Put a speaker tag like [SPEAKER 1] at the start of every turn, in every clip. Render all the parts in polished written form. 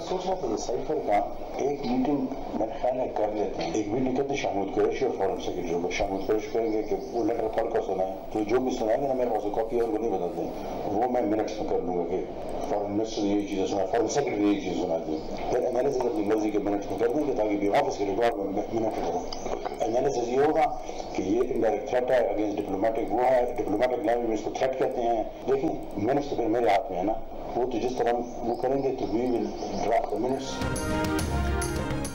[SPEAKER 1] सोच रहा था कि साइफर का एक मीटिंग मेरे ख्याल है कर लेते हैं। एक मीटिंग करते शाहमूद कुरैशी और फॉरेन सेक्रेटरी को शाहमूद कुरैशी कहेंगे कि वो लेटर पढ़ कर सुनाए, तो जो भी सुनाएंगे ना मेरे पास कॉपी और वो नहीं बदल दें, वो मैं मिनट्स में कर लूँगा कि फॉरेन मिनिस्टर ने यही चीज़ें सुना, फॉरेन सेक्रेटरी यही चीज़ सुना दी, फिर एनालिसिस अपनी मर्जी के मिनट्स में कर देंगे ताकि भी ऑफिस के रिकॉर्ड में मिनट करो। एनालिसिस ये होगा कि ये इनडायरेक्ट थ्रेट है अगेंस्ट डिप्लोमेटिक, वो है डिप्लोमेटिक लैंग्वेज में इसको थ्रेट कहते हैं। लेकिन मिनट्स तो फिर मेरे हाथ में है ना, वो तो जिस तरह वो करेंगे तो we will draft the minutes.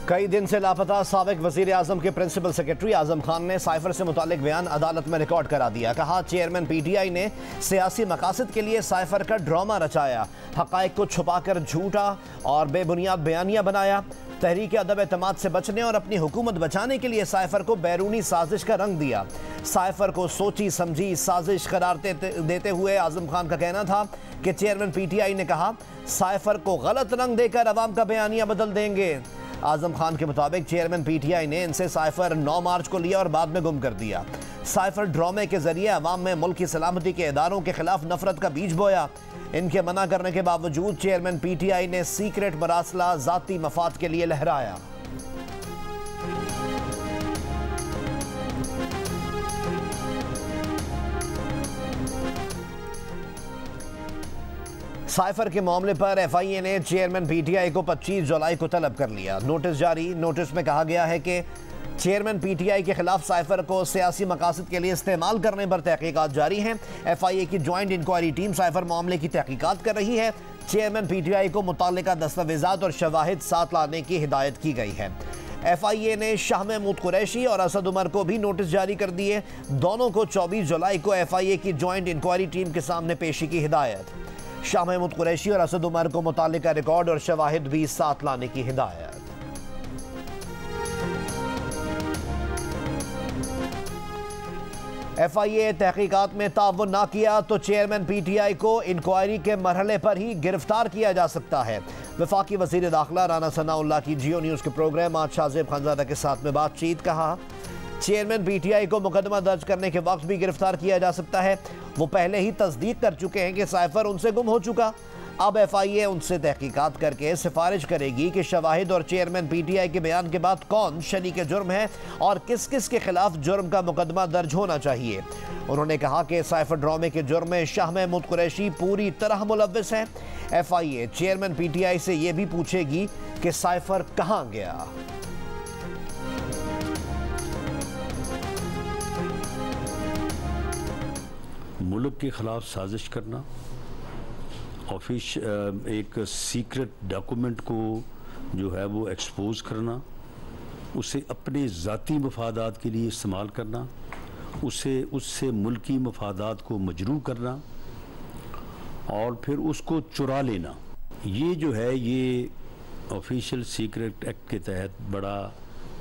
[SPEAKER 2] कई दिन से लापता साबिक वजीर आजम के प्रिंसिपल सेक्रेटरी आजम खान ने साइफर से मुतालिक बयान अदालत में रिकॉर्ड करा दिया। कहा, चेयरमैन पीटीआई ने सियासी मकासद के लिए साइफर का ड्रामा रचाया, हकायक को छुपाकर झूठा और बेबुनियाद बयानिया बनाया। तहरीक अदब एतमाद से बचने और अपनी हुकूमत बचाने के लिए साइफर को बैरूनी साजिश का रंग दिया। साइफर को सोची समझी साजिश करार देते हुए आजम खान का कहना था कि चेयरमैन पीटीआई ने कहा, साइफर को गलत रंग देकर अवाम का बयानिया बदल देंगे। आजम खान के मुताबिक चेयरमैन पीटीआई ने इनसे साइफर 9 मार्च को लिया और बाद में गुम कर दिया। साइफर ड्रामे के जरिए अवाम में मुल्क की सलामती के इदारों के खिलाफ नफरत का बीज बोया। इनके मना करने के बावजूद चेयरमैन पीटीआई ने सीक्रेट मरासला जाती मफाद के लिए लहराया। साइफर के मामले पर एफआईए ने चेयरमैन पीटीआई को 25 जुलाई को तलब कर लिया। नोटिस जारी। नोटिस में कहा गया है कि चेयरमैन पीटीआई के खिलाफ साइफर को सियासी मकासद के लिए इस्तेमाल करने पर तहकीकात जारी हैं। एफआईए की ज्वाइंट इंक्वायरी टीम साइफर मामले की तहकीकात कर रही है। चेयरमैन पीटीआई को मुताल्लिका दस्तावेजात और शवाहिद साथ लाने की हिदायत की गई है। एफआईए ने शाह महमूद कुरैशी और असद उमर को भी नोटिस जारी कर दिए। दोनों को 24 जुलाई को एफआईए की ज्वाइंट इंक्वायरी टीम के सामने पेशी की हिदायत। शाह महमूद कुरैशी और असद उमर को मुताल्लिका रिकॉर्ड और शवाहिद भी साथ लाने की हिदायत। एफआईए तहकीकात में ताउन ना किया तो चेयरमैन पीटीआई को इंक्वायरी के मरहले पर ही गिरफ्तार किया जा सकता है। वफाकी वजीर दाखिला राना सनाउल्लाह की जियो न्यूज़ के प्रोग्राम आज शाहजेब खानजादा के साथ में बातचीत। कहा, चेयरमैन पीटीआई को मुकदमा दर्ज करने के वक्त भी गिरफ्तार किया जा सकता है। वो पहले ही तस्दीक कर चुके हैं कि साइफर उनसे गुम हो चुका। अब एफआईए उनसे तहकीकात करके सिफारिश करेगी कि शवाहिद और चेयरमैन पीटीआई के बयान के बाद कौन शरीक जुर्म है और किस किस के खिलाफ जुर्म का मुकदमा दर्ज होना चाहिए। उन्होंने कहा कि साइफर ड्रामे के जुर्म में शाह महमूद कुरैशी पूरी तरह मुलव्विस है। एफआईए चेयरमैन पीटीआई से यह भी पूछेगी कि साइफर कहां गया।
[SPEAKER 3] मुल्क के खिलाफ साजिश करना, एक सीक्रेट डॉक्यूमेंट को जो है वो एक्सपोज करना, उसे अपने ज़ाती मफादात के लिए इस्तेमाल करना, उससे मुल्की मफादात को मजरू करना और फिर उसको चुरा लेना, ये जो है ये ऑफिशियल सीक्रेट एक्ट के तहत बड़ा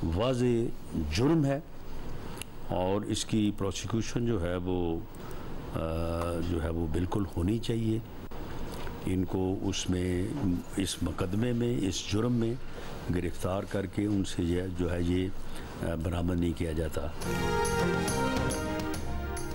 [SPEAKER 3] वाज़े जुर्म है और इसकी प्रोसिक्यूशन जो है वो बिल्कुल होनी चाहिए। इनको उसमें इस मुकदमे में इस जुर्म में गिरफ्तार करके उनसे जो है ये बरामद नहीं किया जाता।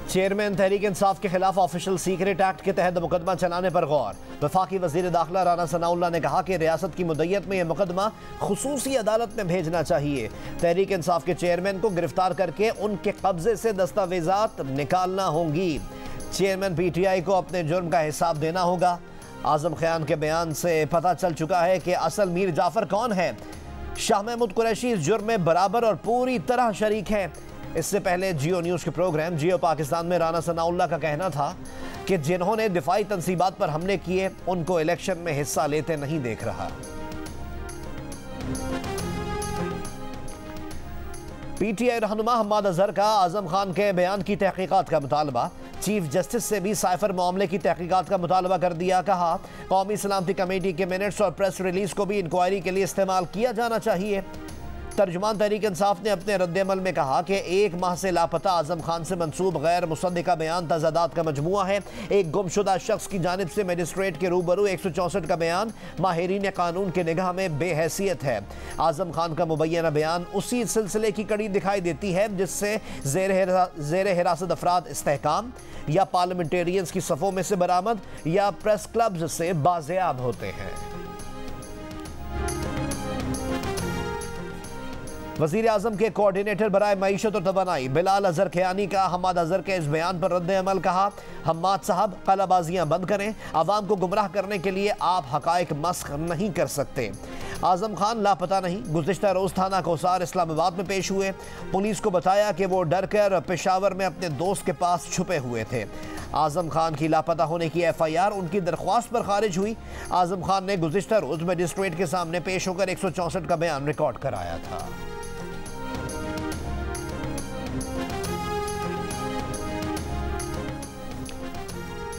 [SPEAKER 2] चेयरमैन तहरीक इंसाफ के खिलाफ ऑफिशियल सीक्रेट एक्ट के तहत मुकदमा चलाने पर गौर। वफाकी वजीर दाखिला राना सनाउल्लाह ने कहा कि रियासत की मुद्दत में यह मुकदमा खुसूसी अदालत में भेजना चाहिए। तहरीक इंसाफ के चेयरमैन को गिरफ्तार करके उनके कब्जे से दस्तावेजात निकालना होंगी। चेयरमैन पीटीआई को अपने जुर्म का हिसाब देना होगा। आजम खान के बयान से पता चल चुका है कि असल मीर जाफर कौन है। शाह महमूद कुरैशी इस जुर्म में बराबर और पूरी तरह शरीक हैं। इससे पहले जियो न्यूज़ के प्रोग्राम जियो पाकिस्तान में राना सनाउल्लाह का कहना था कि जिन्होंने दिफाई तंसीबात पर हमले किए उनको इलेक्शन में हिस्सा लेते नहीं देख रहा। पीटीआई रहनुमा हम्माद अजहर का आजम खान के बयान की तहकीकात का मुतालबा। चीफ जस्टिस से भी साइफर मामले की तहकीकात का मुतालबा कर दिया। कहा, कौमी सलामती कमेटी के मिनट्स और प्रेस रिलीज को भी इंक्वायरी के लिए इस्तेमाल किया जाना चाहिए। तर्जुमान तहरीक इंसाफ ने अपने रद्दमल में कहा कि 1 माह से लापता आजम खान से मंसूब गैर मुसद्दिका बयान तजादात का मजमुआ है। एक गुमशुदा शख्स की जानिब से मजिस्ट्रेट के रूबरू 164 का बयान माहिरीन कानून के निगाह में बेहैसियत है। आजम खान का मुबैना बयान उसी सिलसिले की कड़ी दिखाई देती है जिससे ज़ेर हिरासत अफराद इस्तेहकाम या पार्लियामेंटेरियंस की सफ़ों में से बरामद या प्रेस क्लब्स से बाज़ेयाब होते हैं। वज़ीर आज़म के कोऑर्डिनेटर बराए मईशत और तवानाई बिलाल अजहर खयानी का हम्माद अजहर के इस बयान पर रद्द अमल। कहा, हम्माद साहब कलाबाजियां बंद करें, आवाम को गुमराह करने के लिए आप हकायक मस्ख नहीं कर सकते। आजम खान लापता नहीं, गुज़िश्ता रोज़ थाना कोसार इस्लामाबाद में पेश हुए। पुलिस को बताया कि वो डर कर पेशावर में अपने दोस्त के पास छुपे हुए थे। आजम खान की लापता होने की FIR उनकी दरख्वास्त पर खारिज हुई। आजम खान ने गुज़िश्ता रोज़ मजिस्ट्रेट के सामने पेश होकर 164 का बयान रिकॉर्ड कराया था।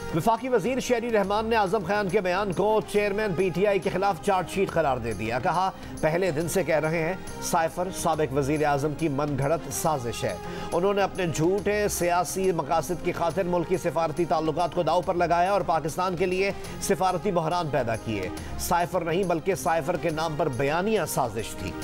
[SPEAKER 2] वफाकी वजीर शहरी रहमान ने आजम खान के बयान को चेयरमैन PTI के खिलाफ चार्जशीट करार दे दिया। कहा, पहले दिन से कह रहे हैं साइफर साबिक वजीर आजम की मनगढ़ंत साजिश है। उन्होंने अपने झूठे सियासी मकासद की खातिर मुल्की सिफारती ताल्लुकात को दाव पर लगाया और पाकिस्तान के लिए सिफारती बहरान पैदा किए। साइफर नहीं बल्कि साइफर के नाम पर बयानिया साजिश थी।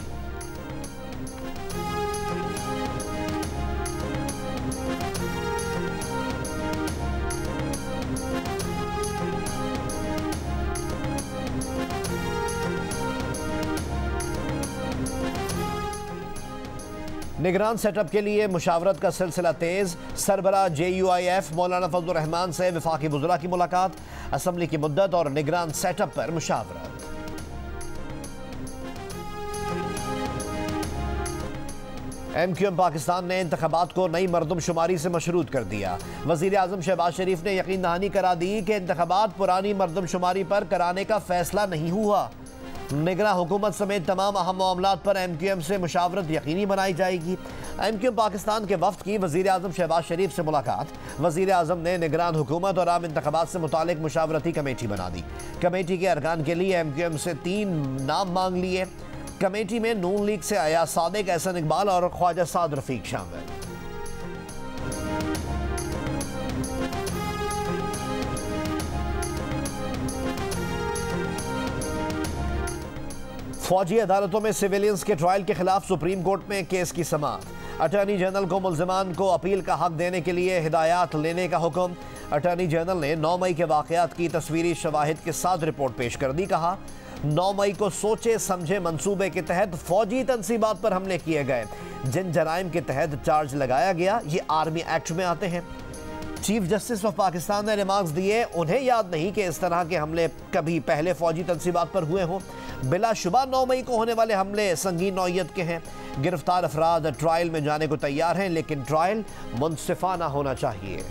[SPEAKER 2] निगरान सेटअप के लिए मुशावरत का सिलसिला तेज। सरबरा JUIF मौलाना फजलुर रहमान से वफाकी वज़रा की मुलाकात। असम्बली की मुद्दत और निगरान सेटअप पर मुशावरत। MQM पाकिस्तान ने इंतखाबात को नई मरदमशुमारी से मशरूत कर दिया। वज़ीर आज़म शहबाज शरीफ ने यकीन दहानी करा दी कि इंतखाबात पुरानी मरदमशुमारी पर कराने का फैसला नहीं हुआ। निगरान हुकूमत समेत तमाम अहम मामलात पर MQM से मुशावरत यकीनी बनाई जाएगी। MQM पाकिस्तान के वफ्द की वज़ीर आज़म शहबाज शरीफ से मुलाकात। वज़ीर आज़म ने निगरान हुकूमत और आम इंतखाबात से मुतालिक मुशावरती कमेटी बना दी। कमेटी के अरकान के लिए MQM से 3 नाम मांग लिए। कमेटी में नून लीग से अयाज सादिक, एहसन इकबाल और ख्वाजा साद रफीक शामिल। फौजी अदालतों में सिविलियंस के ट्रायल के खिलाफ सुप्रीम कोर्ट में केस की समाअत। अटॉर्नी जनरल को मुल्जिमान को अपील का हक देने के लिए हिदायत लेने का हुक्म। अटॉर्नी जनरल ने 9 मई के वाक़यात की तस्वीरी शवाहिद के साथ रिपोर्ट पेश कर दी। कहा, 9 मई को सोचे समझे मंसूबे के तहत फौजी तनसीबात पर हमले किए गए। जिन जराइम के तहत चार्ज लगाया गया ये आर्मी एक्ट में आते हैं। चीफ जस्टिस ऑफ पाकिस्तान ने रिमार्क्स दिए, उन्हें याद नहीं कि इस तरह के हमले कभी पहले फौजी तनसीबात पर हुए हों। बिलाशुबा 9 मई को होने वाले हमले संगीन नौइयत के हैं। गिरफ्तार अफराद ट्रायल में जाने को तैयार हैं, लेकिन ट्रायल मुनसिफाना होना चाहिए।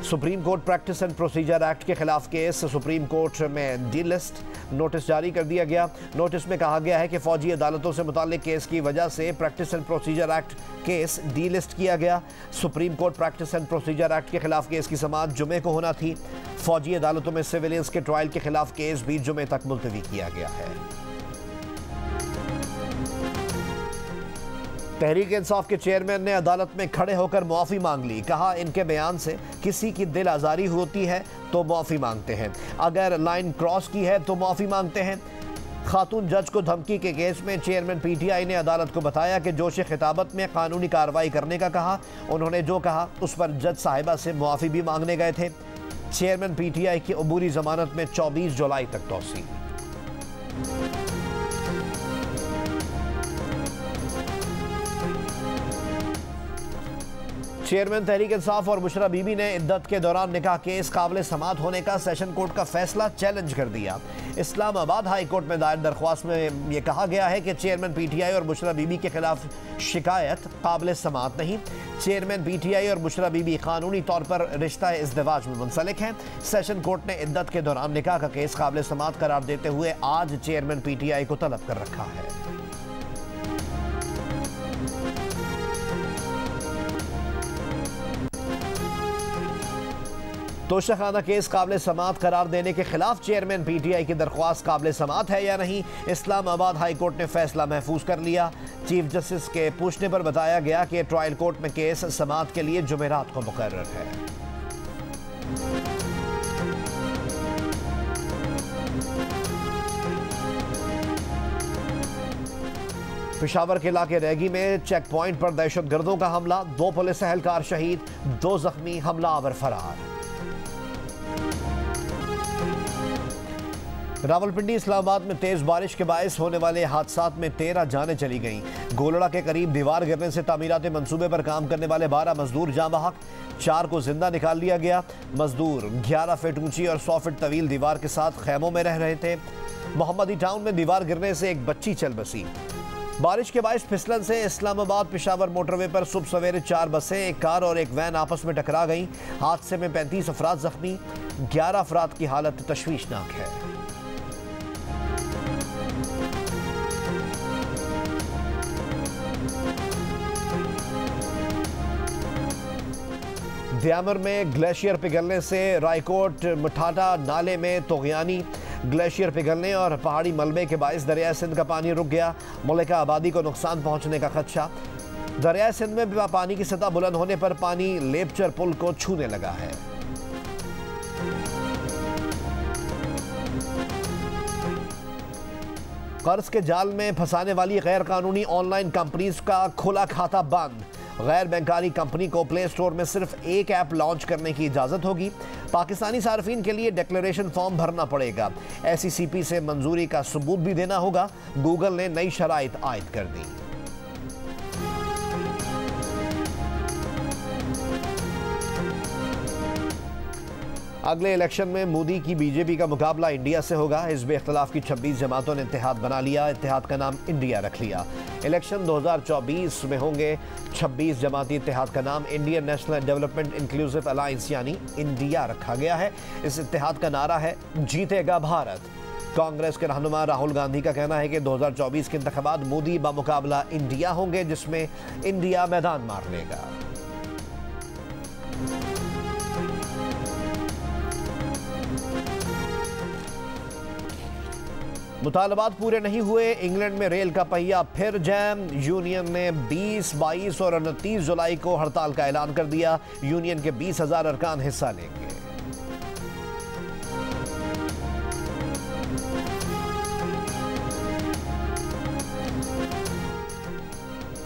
[SPEAKER 2] Supreme court practice and procedure act के खिलाफ केस। सुप्रीम कोर्ट में डीलिस्ट नोटिस जारी कर दिया गया। नोटिस में कहा गया है कि फौजी अदालतों से मुताल्लिक केस की वजह से practice and procedure act case delist किया गया। Supreme court practice and procedure act के खिलाफ केस की समाअत जुमे को होना थी। फौजी अदालतों में सिविलियंस के ट्रायल के खिलाफ केस भी जुमे तक मुलतवी किया गया है। तहरीक इंसाफ के चेयरमैन ने अदालत में खड़े होकर मुआफ़ी मांग ली। कहा, इनके बयान से किसी की दिल आज़ारी होती है तो मुआफ़ी मांगते हैं, अगर लाइन क्रॉस की है तो मुआफ़ी मांगते हैं। खातून जज को धमकी के केस में चेयरमैन PTI ने अदालत को बताया कि जोश खिताबत में कानूनी कार्रवाई करने का कहा। उन्होंने जो कहा उस पर जज साहिबा से मुआफ़ी भी मांगने गए थे। चेयरमैन PTI की अबूरी जमानत में 24 जुलाई तक तौसील। चेयरमैन तहरीक इंसाफ और बुशरा बीबी ने इद्दत के दौरान निकाह केस काबिल समाअत होने का सेशन कोर्ट का फैसला चैलेंज कर दिया। इस्लामाबाद हाई कोर्ट में दायर दरख्वास्त में यह कहा गया है कि चेयरमैन PTI और बुशरा बीबी के खिलाफ शिकायत काबिल समाअत नहीं। चेयरमैन PTI और बुशरा बीबी कानूनी तौर पर रिश्ता इज़्दिवाज में मुंसलिक हैं। सेशन कोर्ट ने इद्दत के दौरान निकाह का केस काबिल समाअत करार देते हुए आज चेयरमैन PTI को तलब कर रखा है। तोशाखाना केस काबिल समाअत करार देने के खिलाफ चेयरमैन PTI की दरख्वास्त काबिल समाअत है या नहीं, इस्लामाबाद हाई कोर्ट ने फैसला महफूज कर लिया। चीफ जस्टिस के पूछने पर बताया गया कि ट्रायल कोर्ट में केस समाअत के लिए जुमेरात को मुकर्रर है। पेशावर के इलाके रैगी में चेक पॉइंट पर दहशतगर्दों का हमला, 2 पुलिस एहलकार शहीद, 2 जख्मी, हमलावर फरार। रावलपिंडी इस्लामाबाद में तेज बारिश के बायस होने वाले हादसात में 13 जानें चली गईं। गोलड़ा के करीब दीवार गिरने से तामीराती मंसूबे पर काम करने वाले 12 मजदूर जाँ बहक, 4 को जिंदा निकाल लिया गया। मजदूर 11 फीट ऊंची और 100 फीट तवील दीवार के साथ खैमों में रह रहे थे। मोहम्मदी टाउन में दीवार गिरने से एक बच्ची चल बसी। बारिश के बायस फिसलन से इस्लामाबाद पेशावर मोटरवे पर सुबह सवेरे 4 बसें, एक कार और एक वैन आपस में टकरा गईं। हादसे में 35 अफराद जख्मी, 11 अफराद की हालत तशवीशनाक है। द्यामर में ग्लेशियर पिघलने से रायकोट मठाटा नाले में तोगयानी। ग्लेशियर पिघलने और पहाड़ी मलबे के बायस दरिया सिंध का पानी रुक गया। मुल्का आबादी को नुकसान पहुंचने का खदशा। दरिया सिंध में पानी की सतह बुलंद होने पर पानी लेपचर पुल को छूने लगा है। कर्ज के जाल में फंसाने वाली गैर कानूनी ऑनलाइन कंपनीज का खुला खाता बंद। गैर बैंकारी कंपनी को प्ले स्टोर में सिर्फ एक ऐप लॉन्च करने की इजाजत होगी। पाकिस्तानी सार्फिन के लिए डिक्लेरेशन फॉर्म भरना पड़ेगा। SECP से मंजूरी का सबूत भी देना होगा। गूगल ने नई शराइत आयद कर दी। अगले इलेक्शन में मोदी की बीजेपी का मुकाबला इंडिया से होगा। हिज़्ब इख्तिलाफ की 26 जमातों ने इत्तेहाद बना लिया। इत्तेहाद का नाम इंडिया रख लिया। इलेक्शन 2024 में होंगे। 26 जमाती इत्तेहाद का नाम Indian national development inclusive alliance यानी इंडिया रखा गया है। इस इत्तेहाद का नारा है जीतेगा भारत। कांग्रेस के रहनुमा राहुल गांधी का कहना है कि 2024 के इंतखाबात मोदी बामुकाबला इंडिया होंगे, जिसमें इंडिया मैदान मार लेगा। मुतालबात पूरे नहीं हुए। इंग्लैंड में रेल का पहिया फिर जैम। यूनियन ने 20, 22 और 29 जुलाई को हड़ताल का ऐलान कर दिया। यूनियन के 20,000 अरकान हिस्सा लेंगे।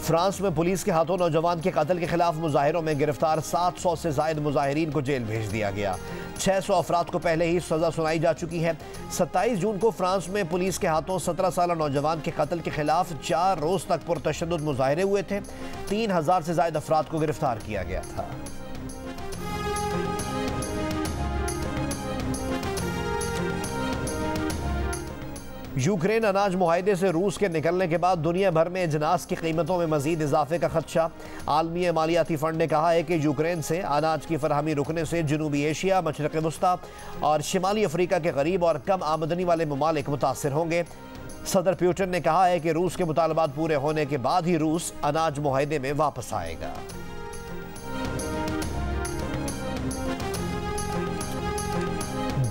[SPEAKER 2] फ्रांस में पुलिस के हाथों नौजवान के कत्ल के खिलाफ मुजाहिरों में गिरफ्तार 700 से ज्यादा मुजाहिरीन को जेल भेज दिया गया। 600 अफराद को पहले ही सजा सुनाई जा चुकी है। 27 जून को फ्रांस में पुलिस के हाथों 17 साल नौजवान के कत्ल के खिलाफ 4 रोज तक पुरतशद्दुद मुजाहिरे हुए थे। 3000 से ज्यादा अफराद को गिरफ्तार किया गया था। यूक्रेन अनाज मुआहदे से रूस के निकलने के बाद दुनिया भर में अजनास की कीमतों में मजीद इजाफे का खदशा। आलमी मालियाती फंड ने कहा है कि यूक्रेन से अनाज की फरहमी रुकने से जनूबी एशिया, मशरक़ वस्ता और शिमाली अफ्रीका के गरीब और कम आमदनी वाले ममालिक मुतासर होंगे। सदर पुतिन ने कहा है कि रूस के मुतालबात पूरे होने के बाद ही रूस अनाज मुआहदे में वापस आएगा।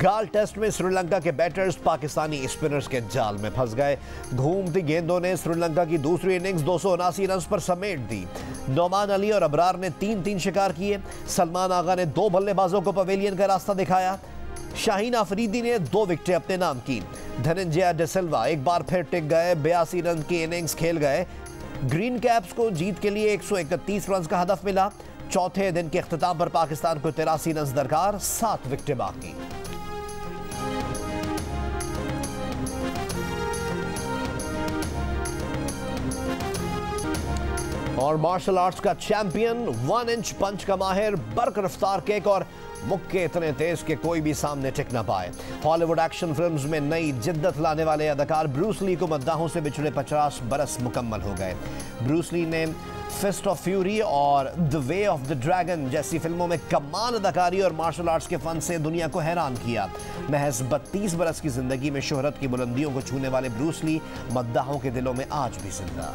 [SPEAKER 2] गाल टेस्ट में श्रीलंका के बैटर्स पाकिस्तानी स्पिनर्स के जाल में फंस गए। घूमती गेंदों ने श्रीलंका की दूसरी इनिंग्स 279 रन पर समेट दी। नोमान अली और अबरार ने 3-3 शिकार किए। सलमान आगा ने 2 बल्लेबाजों को पवेलियन का रास्ता दिखाया। शाहीन आफरीदी ने 2 विकेटें अपने नाम की। धनंजय डिसिल्वा एक बार फिर टिक गए। 82 रन की इनिंग्स खेल गए। ग्रीन कैप्स को जीत के लिए 131 रन का हदफ मिला। चौथे दिन के अख्तिताम पर पाकिस्तान को 83 रन दरकार, 7 विकेटें बाकी। और मार्शल आर्ट्स का चैंपियन, 1 इंच पंच का माहिर, बर्क रफ्तार किक और मुक्के इतने तेज कि कोई भी सामने टिक ना पाए। हॉलीवुड एक्शन फिल्म्स में नई जिद्दत लाने वाले अदाकार ब्रूस ली को मद्दाहों से बिछड़े 50 बरस मुकम्मल हो गए। ब्रूस ली ने फिस्ट ऑफ फ्यूरी और the way of the dragon जैसी फिल्मों में कमाल अदाकारी और मार्शल आर्ट्स के फन से दुनिया को हैरान किया। महज 32 बरस की जिंदगी में शोहरत की बुलंदियों को छूने वाले ब्रूस ली मद्दाहों के दिलों में आज भी जिंदा।